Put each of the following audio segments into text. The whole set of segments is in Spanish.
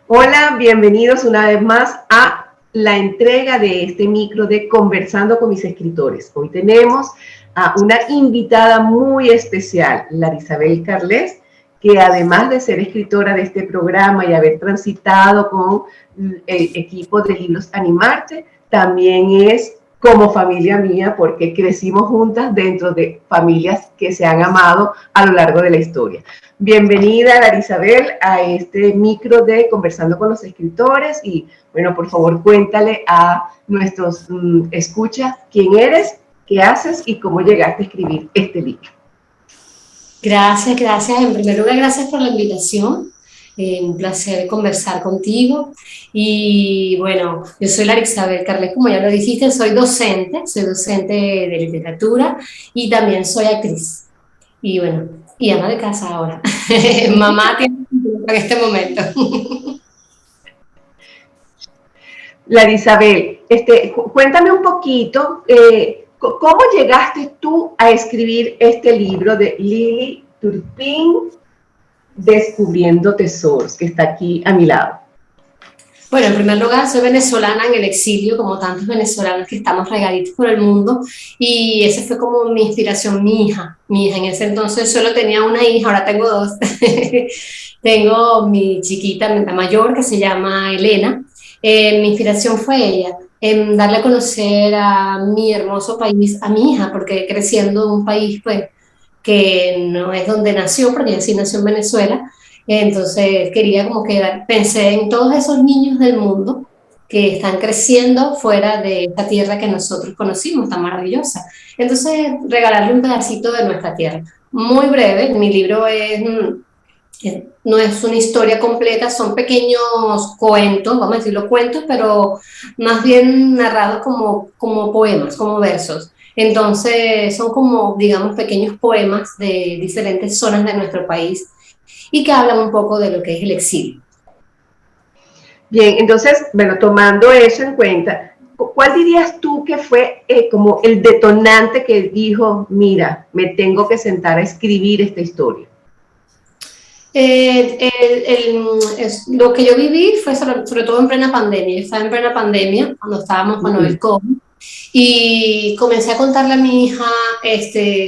Hola, bienvenidos una vez más a la entrega de este micro de Conversando con mis escritores. Hoy tenemos a una invitada muy especial, Larisabel Carles, que además de ser escritora de este programa y haber transitado con el equipo de Libros Animarte, también es como familia mía porque crecimos juntas dentro de familias que se han amado a lo largo de la historia. Bienvenida, Larisabel, a este micro de Conversando con los Escritores y, bueno, por favor, cuéntale a nuestros escuchas quién eres, qué haces y cómo llegaste a escribir este libro. Gracias. En primer lugar, gracias por la invitación. Un placer conversar contigo. Y bueno, yo soy Larisabel Carles, como ya lo dijiste, soy docente de literatura y también soy actriz. Y bueno, y ama de casa ahora. Mamá tiene en este momento. Larisabel, cuéntame un poquito, ¿cómo llegaste tú a escribir este libro de Lili Turpin, Descubriendo Tesoros, que está aquí a mi lado? Bueno, en primer lugar, soy venezolana en el exilio, como tantos venezolanos que estamos regaditos por el mundo, y esa fue como mi inspiración, mi hija. Mi hija en ese entonces solo tenía una hija, ahora tengo dos. Tengo mi chiquita, la mayor, que se llama Elena. Mi inspiración fue ella, en darle a conocer a mi hermoso país, a mi hija, porque creciendo en un país pues, que no es donde nació, porque ella sí nació en Venezuela. Entonces quería como que pensé en todos esos niños del mundo que están creciendo fuera de esta tierra que nosotros conocimos, tan maravillosa. Entonces, regalarle un pedacito de nuestra tierra. Muy breve, mi libro no es una historia completa, son pequeños cuentos, vamos a decirlo cuentos, pero más bien narrados como poemas, como versos. Entonces, son como, digamos, pequeños poemas de diferentes zonas de nuestro país y que hablan un poco de lo que es el exilio. Bien, entonces, bueno, tomando eso en cuenta, ¿cuál dirías tú que fue como el detonante que dijo, mira, me tengo que sentar a escribir esta historia? Lo que yo viví fue sobre todo en plena pandemia. Yo estaba en plena pandemia cuando estábamos con el COVID y comencé a contarle a mi hija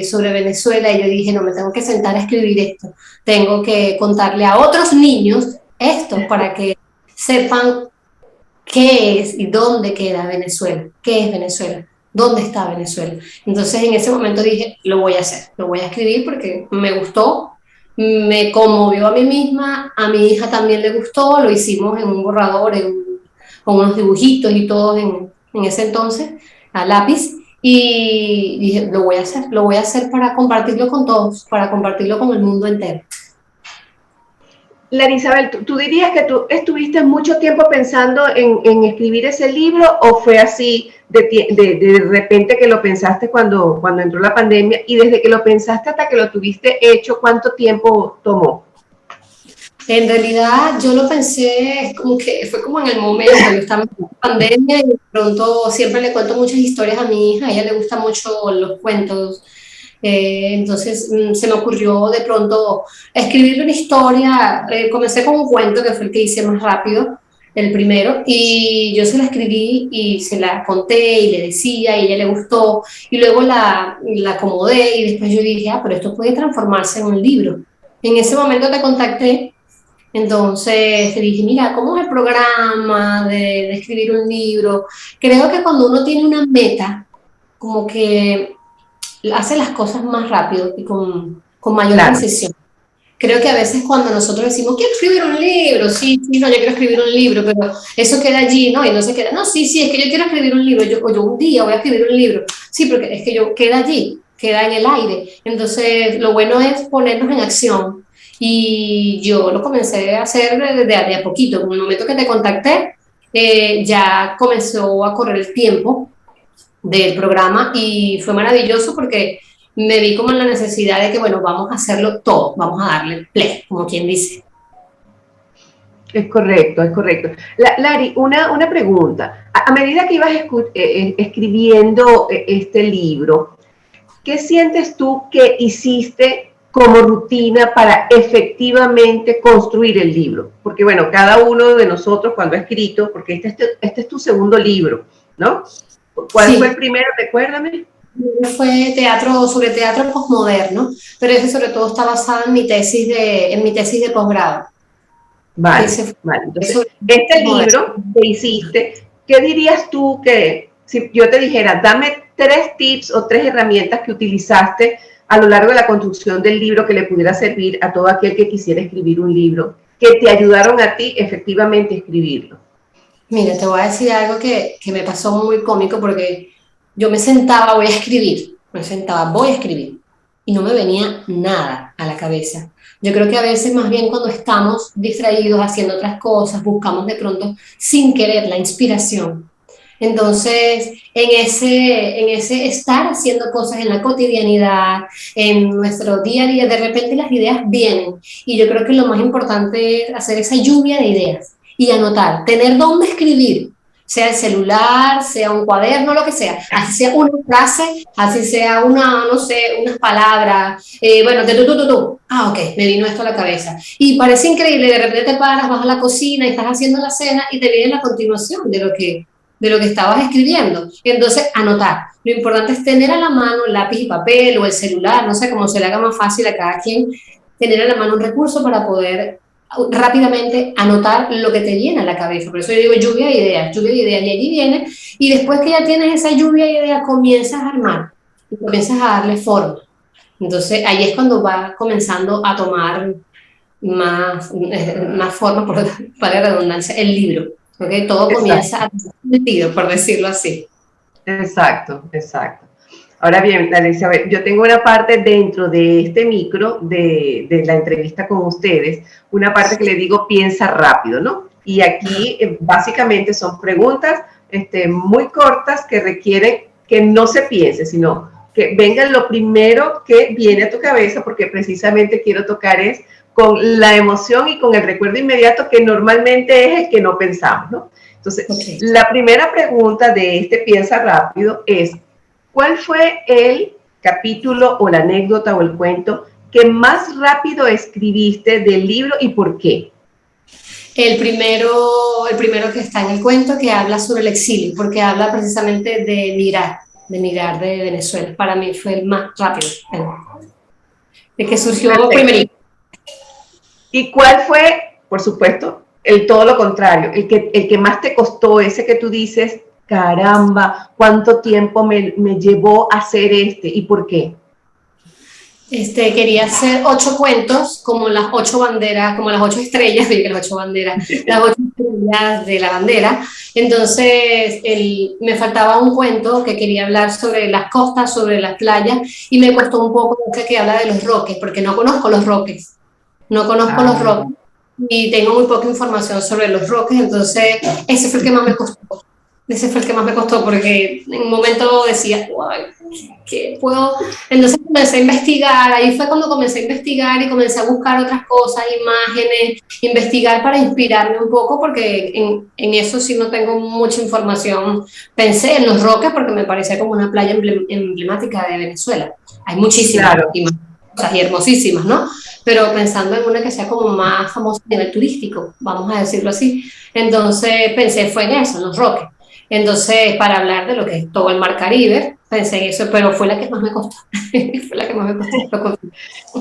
sobre Venezuela y yo dije, no, me tengo que sentar a escribir esto. Tengo que contarle a otros niños esto para que sepan qué es y dónde queda Venezuela, qué es Venezuela, dónde está Venezuela. Entonces en ese momento dije, lo voy a hacer, lo voy a escribir porque me gustó, me conmovió a mí misma, a mi hija también le gustó, lo hicimos en un borrador, con unos dibujitos y todo en ese entonces, a lápiz. Y dije, lo voy a hacer para compartirlo con todos, para compartirlo con el mundo entero. Larisabel, ¿tú dirías que tú estuviste mucho tiempo pensando en escribir ese libro o fue así de repente que lo pensaste cuando entró la pandemia y desde que lo pensaste hasta que lo tuviste hecho, ¿cuánto tiempo tomó? En realidad yo lo pensé como que fue como en el momento, yo estaba en pandemia y de pronto siempre le cuento muchas historias a mi hija, a ella le gustan mucho los cuentos, entonces se me ocurrió de pronto escribir una historia, comencé con un cuento que fue el que hice más rápido, el primero, y yo se la escribí y se la conté y le decía y a ella le gustó, y luego la acomodé y después yo dije, ah, pero esto puede transformarse en un libro. En ese momento te contacté. Entonces te dije, mira, ¿cómo es el programa de escribir un libro? Creo que cuando uno tiene una meta, como que hace las cosas más rápido y con mayor Claro. precisión. Creo que a veces cuando nosotros decimos, quiero escribir un libro, sí, sí, no, yo quiero escribir un libro, pero eso queda allí, ¿no? Y no se queda, no, sí, sí, es que yo quiero escribir un libro, o yo un día voy a escribir un libro, sí, porque es que yo queda allí, queda en el aire. Entonces, lo bueno es ponernos en acción. Y yo lo comencé a hacer de a poquito. En el momento que te contacté, ya comenzó a correr el tiempo del programa y fue maravilloso porque me vi como en la necesidad de que, bueno, vamos a hacerlo todo, vamos a darle play, como quien dice. Es correcto, es correcto. Lari, una pregunta. A medida que ibas escribiendo este libro, ¿qué sientes tú que hiciste como rutina para efectivamente construir el libro? Porque bueno, cada uno de nosotros cuando ha escrito, porque este es tu segundo libro, ¿no? ¿Cuál fue el primero? Recuérdame. Fue teatro, sobre teatro posmoderno, pero ese sobre todo está basado en mi tesis de posgrado. Vale, vale. Entonces, este libro que hiciste, ¿qué dirías tú que, si yo te dijera, dame 3 tips o 3 herramientas que utilizaste a lo largo de la construcción del libro que le pudiera servir a todo aquel que quisiera escribir un libro, que te ayudaron a ti efectivamente a escribirlo? Mira, te voy a decir algo que me pasó muy cómico porque yo me sentaba, voy a escribir, y no me venía nada a la cabeza. Yo creo que a veces más bien cuando estamos distraídos haciendo otras cosas, buscamos de pronto sin querer la inspiración. Entonces, en ese estar haciendo cosas en la cotidianidad, en nuestro día a día, de repente las ideas vienen. Y yo creo que lo más importante es hacer esa lluvia de ideas y anotar, tener dónde escribir, sea el celular, sea un cuaderno, lo que sea, así sea una frase, así sea una, no sé, unas palabras, bueno, ok, me vino esto a la cabeza. Y parece increíble, de repente te paras, vas a la cocina y estás haciendo la cena y te viene la continuación de lo que estabas escribiendo. Entonces, anotar. Lo importante es tener a la mano lápiz y papel o el celular, no sé cómo se le haga más fácil a cada quien, tener a la mano un recurso para poder rápidamente anotar lo que te viene a la cabeza. Por eso yo digo lluvia de ideas, y allí viene, y después que ya tienes esa lluvia de ideas, comienzas a armar, y comienzas a darle forma. Entonces ahí es cuando va comenzando a tomar más forma, para la redundancia, el libro. ¿Okay? Todo comienza a tener sentido, por decirlo así. Exacto, exacto. Ahora bien, Alicia, yo tengo una parte dentro de este micro de la entrevista con ustedes, una parte que le digo piensa rápido, ¿no? Y aquí básicamente son preguntas muy cortas que requieren que no se piense, sino que venga lo primero que viene a tu cabeza, porque precisamente quiero tocar es con la emoción y con el recuerdo inmediato que normalmente es el que no pensamos, ¿no? Entonces, la primera pregunta de este piensa rápido es, ¿cuál fue el capítulo o la anécdota o el cuento que más rápido escribiste del libro y por qué? El primero que está en el cuento que habla sobre el exilio, porque habla precisamente de migrar de Venezuela. Para mí fue el más rápido, el que surgió primero. ¿Y cuál fue, por supuesto, el todo lo contrario, el que más te costó, ese que tú dices, caramba, cuánto tiempo me llevó a hacer y por qué? Quería hacer 8 cuentos, como las 8 banderas, como las 8 estrellas, las 8 banderas, las 8 estrellas de la bandera. Entonces, me faltaba un cuento que quería hablar sobre las costas, sobre las playas, y me costó un poco que habla de los roques, porque no conozco los roques. No conozco los roques y tengo muy poca información sobre los roques, entonces ese fue el que más me costó. Ese fue el que más me costó porque en un momento decía, ¿qué puedo? Entonces comencé a investigar, ahí fue cuando comencé a investigar y comencé a buscar otras cosas, imágenes, investigar para inspirarme un poco porque en eso sí no tengo mucha información. Pensé en los roques porque me parecía como una playa emblemática de Venezuela. Hay muchísimas cosas y hermosísimas, ¿no? Pero pensando en una que sea como más famosa a nivel turístico, vamos a decirlo así. Entonces pensé fue en eso, en los roques. Entonces, para hablar de lo que es todo el Mar Caribe, pensé en eso, pero fue la que más me costó. Fue la que más me costó.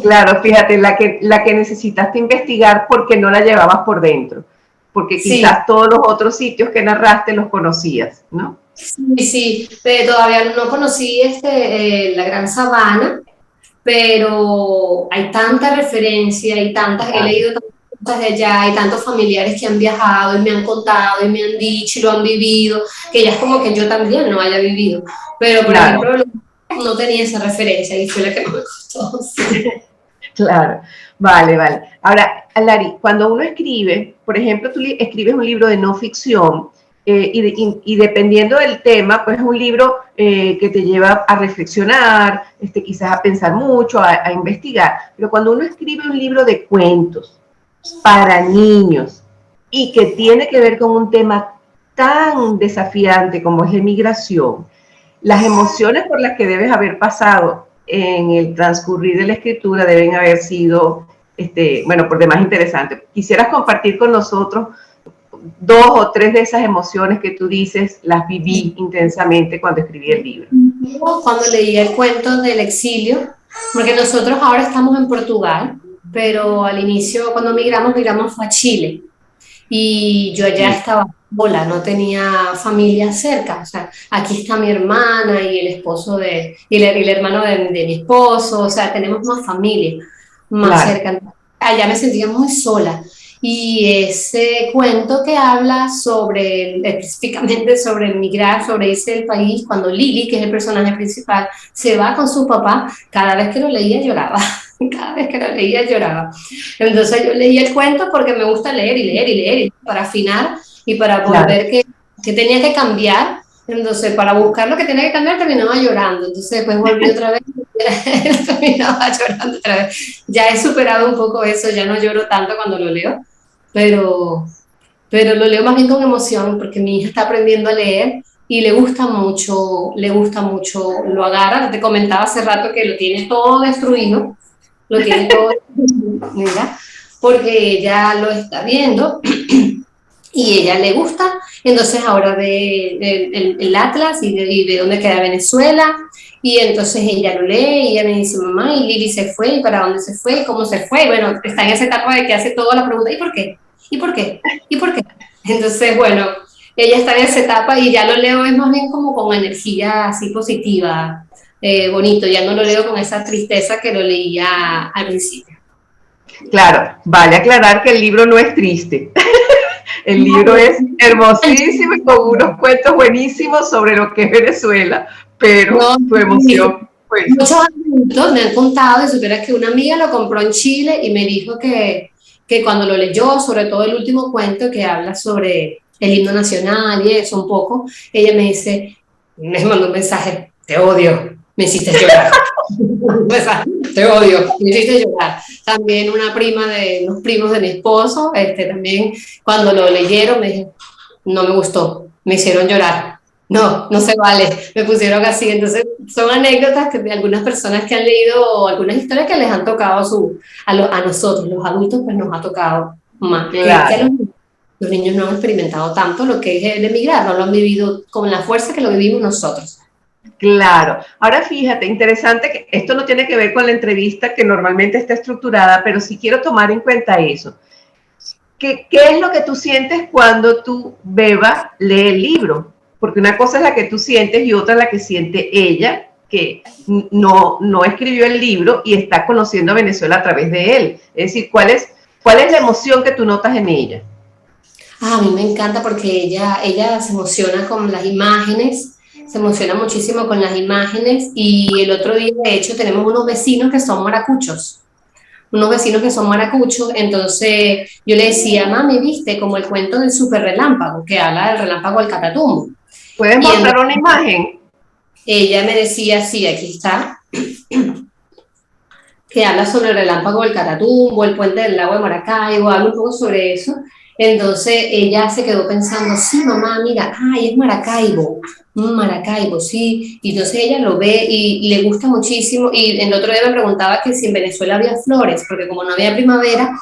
Claro, fíjate, la que necesitaste investigar porque no la llevabas por dentro, porque quizás todos los otros sitios que narraste los conocías, ¿no? Sí, pero todavía no conocí la Gran Sabana, pero hay tanta referencia, hay tantas, he leído tantas cosas de allá, hay tantos familiares que han viajado y me han contado y me han dicho y lo han vivido, que ya es como que yo también lo haya vivido, pero por ejemplo no tenía esa referencia y fue la que más me costó. Sí. Claro, vale. Ahora, Lari, cuando uno escribe, por ejemplo, tú escribes un libro de no ficción, y dependiendo del tema, pues es un libro que te lleva a reflexionar, quizás a pensar mucho, a investigar. Pero cuando uno escribe un libro de cuentos para niños y que tiene que ver con un tema tan desafiante como es la migración, las emociones por las que debes haber pasado en el transcurrir de la escritura deben haber sido, bueno, por demás interesantes. ¿Quisieras compartir con nosotros 2 o 3 de esas emociones que tú dices las viví intensamente cuando escribí el libro? Cuando leí el cuento del exilio, porque nosotros ahora estamos en Portugal, pero al inicio, cuando migramos fue a Chile. Y yo allá estaba sola, no tenía familia cerca. O sea, aquí está mi hermana y el esposo y el hermano de mi esposo. O sea, tenemos más familia, más cerca. Allá me sentía muy sola. Y ese cuento que habla sobre, específicamente sobre emigrar, sobre irse del país, cuando Lili, que es el personaje principal, se va con su papá, cada vez que lo leía lloraba. Cada vez que lo leía lloraba. Entonces yo leía el cuento porque me gusta leer y leer y leer, para afinar y para volver que tenía que cambiar. Entonces, para buscar lo que tenía que cambiar, terminaba llorando. Entonces, después volví otra vez y terminaba llorando otra vez. Ya he superado un poco eso, ya no lloro tanto cuando lo leo, pero lo leo más bien con emoción porque mi hija está aprendiendo a leer y le gusta mucho, lo agarra. Te comentaba hace rato que lo tiene todo destruido, lo tiene todo, mira, porque ella lo está viendo y ella le gusta, entonces ahora ve el atlas y ve dónde queda Venezuela, y entonces ella lo lee y ella me dice, mamá, ¿y Lili se fue? ¿Y para dónde se fue? ¿Y cómo se fue? Bueno, está en esa etapa de que hace toda la pregunta, ¿y por qué? ¿Y por qué? ¿Y por qué? Entonces, bueno, ella está en esa etapa y ya lo leo es más bien como con energía así positiva, bonito, ya no lo leo con esa tristeza que lo leía al principio. Claro, vale aclarar que el libro no es triste. El libro es hermosísimo y con unos cuentos buenísimos sobre lo que es Venezuela, pero tu emoción, pues. Muchos adultos me han contado, y supieras que una amiga lo compró en Chile y me dijo que cuando lo leyó, sobre todo el último cuento que habla sobre el himno nacional y eso un poco, ella me dice, me mandó un mensaje, te odio, me hiciste llorar. Te odio, me hiciste llorar. También una prima de unos primos de mi esposo, también cuando lo leyeron me dijeron, no me gustó, me hicieron llorar. No, no se vale, me pusieron así. Entonces, son anécdotas que de algunas personas que han leído algunas historias que les han tocado a nosotros, los adultos, pues nos ha tocado más. Claro. Que los niños no han experimentado tanto lo que es el emigrar, no lo han vivido con la fuerza que lo vivimos nosotros. Claro. Ahora fíjate, interesante que esto no tiene que ver con la entrevista que normalmente está estructurada, pero sí quiero tomar en cuenta eso. ¿Qué es lo que tú sientes cuando tú, Beba, lee el libro? Porque una cosa es la que tú sientes y otra es la que siente ella, que no escribió el libro y está conociendo a Venezuela a través de él. Es decir, ¿cuál es la emoción que tú notas en ella? A mí me encanta porque ella se emociona con las imágenes, se emociona muchísimo con las imágenes, y el otro día, de hecho, tenemos unos vecinos que son maracuchos. Entonces yo le decía, mami, ¿viste? Como el cuento del super relámpago, que habla del relámpago del Catatumbo. ¿Puedes mostrar una imagen? Ella me decía, sí, aquí está, que habla sobre el relámpago del Catatumbo, el puente del lago de Maracaibo, habla un poco sobre eso. Entonces ella se quedó pensando, sí, mamá, mira, ay, es Maracaibo, sí. Y entonces ella lo ve y le gusta muchísimo. Y el otro día me preguntaba que si en Venezuela había flores, porque como no había primavera,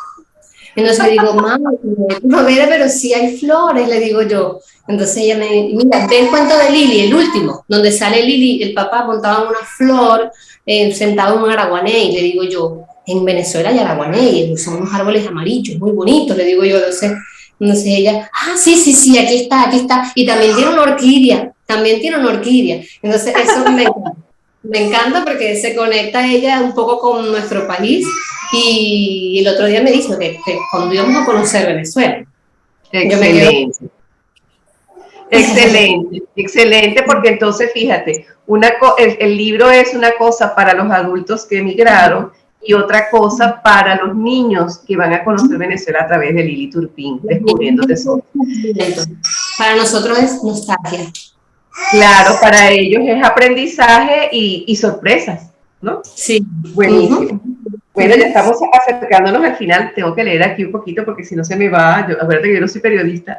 entonces le digo, mamá, no hay primavera, pero sí hay flores, le digo yo. Entonces ella me dice, mira, ve el cuento de Lili, el último, donde sale Lili, el papá montado en una flor, sentado en un araguané, y le digo yo, en Venezuela hay araguané, son unos árboles amarillos, muy bonitos, le digo yo. Entonces ella, sí, aquí está, y también tiene una orquídea, Entonces eso me encanta porque se conecta ella un poco con nuestro país, y el otro día me dijo que cuando íbamos a conocer Venezuela. Excelente. Excelente, porque entonces fíjate, el libro es una cosa para los adultos que emigraron y otra cosa para los niños que van a conocer Venezuela a través de Lili Turpin, descubriendo tesoros. Para nosotros es nostalgia. Claro, para ellos es aprendizaje y sorpresas, ¿no? Sí. Buenísimo. Bueno, ya estamos acercándonos al final. Tengo que leer aquí un poquito porque si no se me va. Acuérdate que yo no soy periodista.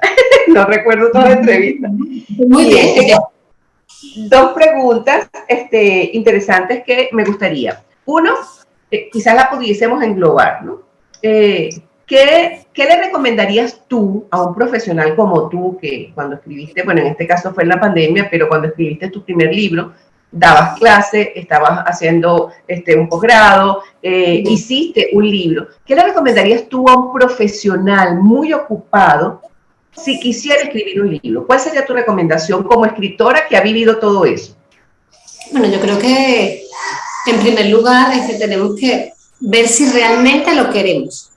No recuerdo toda la entrevista. Muy bien. dos preguntas interesantes que me gustaría. Uno, quizás la pudiésemos englobar, ¿no? ¿Qué le recomendarías tú a un profesional como tú, que cuando escribiste, bueno, en este caso fue en la pandemia, pero cuando escribiste tu primer libro, dabas clase, estabas haciendo un posgrado, hiciste un libro? ¿Qué le recomendarías tú a un profesional muy ocupado si quisiera escribir un libro? ¿Cuál sería tu recomendación como escritora que ha vivido todo eso? Bueno, yo creo que en primer lugar tenemos que ver si realmente lo queremos.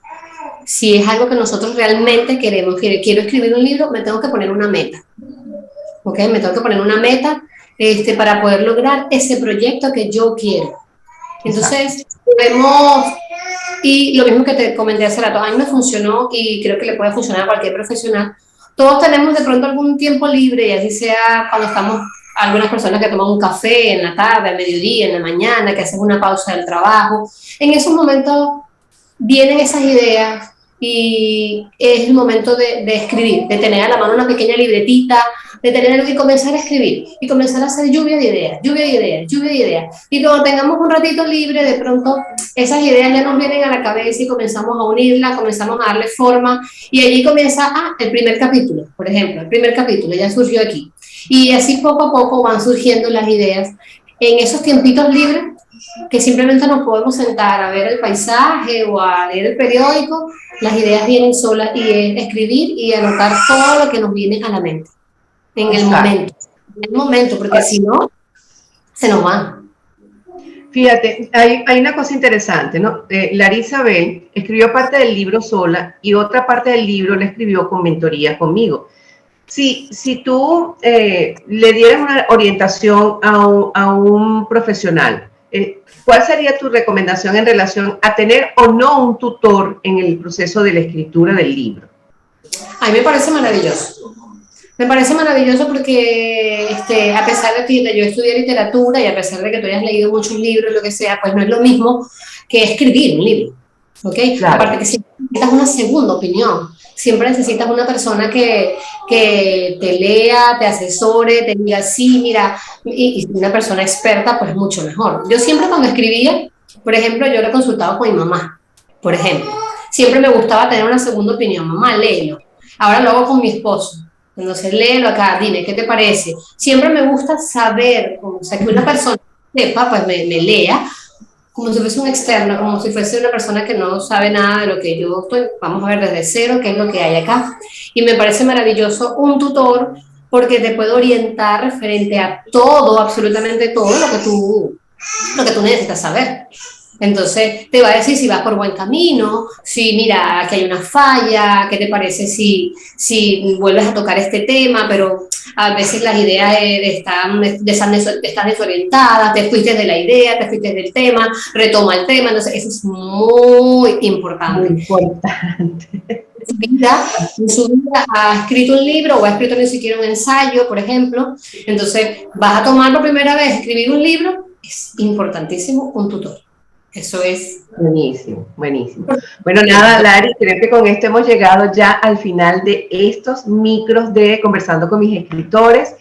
Si es algo que nosotros realmente queremos, quiero escribir un libro, me tengo que poner una meta. ¿Ok? Me tengo que poner una meta para poder lograr ese proyecto que yo quiero. Entonces, vemos, y lo mismo que te comenté hace rato, a mí me funcionó y creo que le puede funcionar a cualquier profesional. Todos tenemos de pronto algún tiempo libre, y así sea cuando estamos, algunas personas que toman un café en la tarde, al mediodía, en la mañana, que hacen una pausa del trabajo. En esos momentos vienen esas ideas y es el momento de escribir, de tener a la mano una pequeña libretita, de tener y comenzar a escribir y comenzar a hacer lluvia de ideas, lluvia de ideas, lluvia de ideas. Y cuando tengamos un ratito libre, de pronto esas ideas ya nos vienen a la cabeza y comenzamos a unirlas, comenzamos a darle forma y allí comienza el primer capítulo, por ejemplo, el primer capítulo ya surgió aquí. Y así poco a poco van surgiendo las ideas en esos tiempitos libres que simplemente nos podemos sentar a ver el paisaje o a leer el periódico. Las ideas vienen solas y es escribir y anotar todo lo que nos viene a la mente en el momento, porque si no, se nos va. Fíjate, hay una cosa interesante, ¿no? Larisa Bell escribió parte del libro sola y otra parte del libro la escribió con mentoría conmigo. Si tú le dieras una orientación a un profesional, ¿cuál sería tu recomendación en relación a tener o no un tutor en el proceso de la escritura del libro? A mí me parece maravilloso. Me parece maravilloso porque a pesar de que yo estudié literatura y a pesar de que tú hayas leído muchos libros, lo que sea, pues no es lo mismo que escribir un libro. ¿Ok? Claro. Aparte que siempre necesitas una segunda opinión. Siempre necesitas una persona que te lea, te asesore, te diga, sí, mira, y una persona experta, pues mucho mejor. Yo siempre cuando escribía, por ejemplo, yo lo he consultado con mi mamá, por ejemplo. Siempre me gustaba tener una segunda opinión. Mamá, léelo. Ahora lo hago con mi esposo. Entonces, léelo acá, dime, ¿qué te parece? Siempre me gusta saber, o sea, que una persona sepa, pues me lea, como si fuese un externo, como si fuese una persona que no sabe nada de lo que yo estoy, vamos a ver desde cero qué es lo que hay acá. Y me parece maravilloso un tutor porque te puede orientar referente a todo, absolutamente todo lo que tú necesitas saber. Entonces te va a decir si vas por buen camino, si mira, aquí hay una falla, qué te parece si vuelves a tocar este tema, pero a veces las ideas están desorientadas, te fuiste de la idea, te fuiste del tema, retoma el tema, entonces eso es muy importante. Muy importante. En su vida ha escrito un libro o ha escrito ni siquiera un ensayo, por ejemplo, entonces vas a tomar por primera vez escribir un libro, es importantísimo un tutor. Eso es. Buenísimo, buenísimo. Bueno, nada, Lari, creo que con esto hemos llegado ya al final de estos micros de Conversando con mis escritores.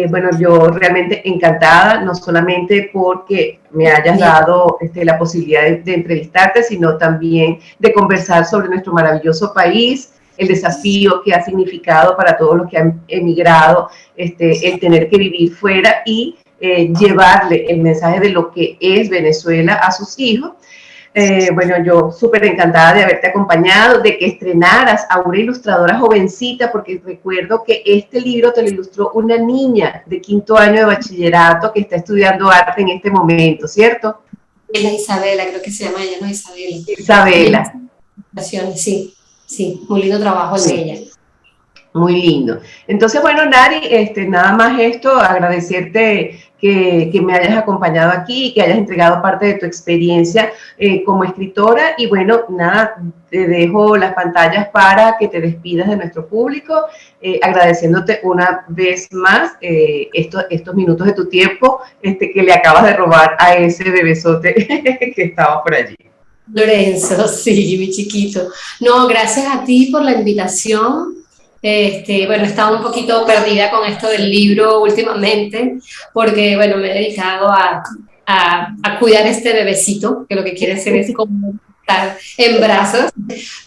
Bueno, yo realmente encantada, no solamente porque me hayas dado la posibilidad de entrevistarte, sino también de conversar sobre nuestro maravilloso país, el desafío que ha significado para todos los que han emigrado, el tener que vivir fuera y llevarle el mensaje de lo que es Venezuela a sus hijos. Bueno, yo súper encantada de haberte acompañado, de que estrenaras a una ilustradora jovencita, porque recuerdo que este libro te lo ilustró una niña de 5º año de bachillerato que está estudiando arte en este momento, ¿cierto? Es la Isabela, creo que se llama ella, ¿no? Isabela. Isabela. Sí, sí, muy lindo trabajo el de ella. Muy lindo. Entonces, bueno, Nari, nada más esto, agradecerte que me hayas acompañado aquí y que hayas entregado parte de tu experiencia como escritora. Y bueno, nada, te dejo las pantallas para que te despidas de nuestro público, agradeciéndote una vez más estos minutos de tu tiempo que le acabas de robar a ese bebesote que estaba por allí. Lorenzo, sí, mi chiquito. No, gracias a ti por la invitación. Bueno, he estado un poquito perdida con esto del libro últimamente, porque, bueno, me he dedicado a cuidar este bebecito, que lo que quiere hacer es como estar en brazos.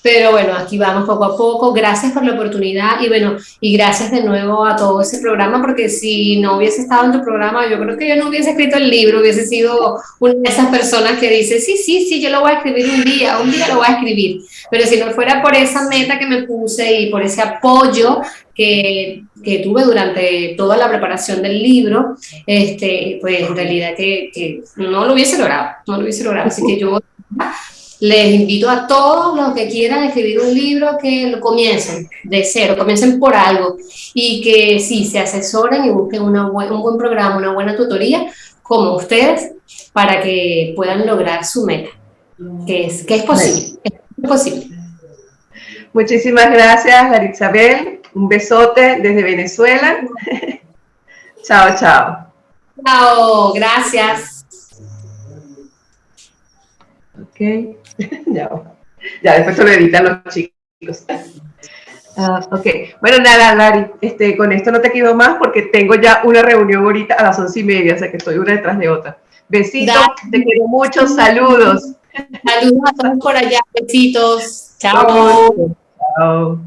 Pero bueno, aquí vamos poco a poco. Gracias por la oportunidad y bueno, y gracias de nuevo a todo ese programa, porque si no hubiese estado en tu programa, yo creo que yo no hubiese escrito el libro, hubiese sido una de esas personas que dice, sí, sí, sí, yo lo voy a escribir un día lo voy a escribir. Pero si no fuera por esa meta que me puse y por ese apoyo que tuve durante toda la preparación del libro, pues en realidad que no lo hubiese logrado, no lo hubiese logrado. Así que yo les invito a todos los que quieran escribir un libro que lo comiencen de cero, comiencen por algo y que sí, se asesoren y busquen un buen programa, una buena tutoría como ustedes para que puedan lograr su meta, que es posible, es posible. Muchísimas gracias, Larisabel. Un besote desde Venezuela. Chao, chao. Chao, gracias. Ok, ya después se lo editan los chicos. Ok, bueno, nada, Lari, con esto no te quedo más porque tengo ya una reunión ahorita a las 11:30, o sea que estoy una detrás de otra. Besitos, te quiero mucho, saludos. Saludos a todos por allá, besitos. Chao. Chao.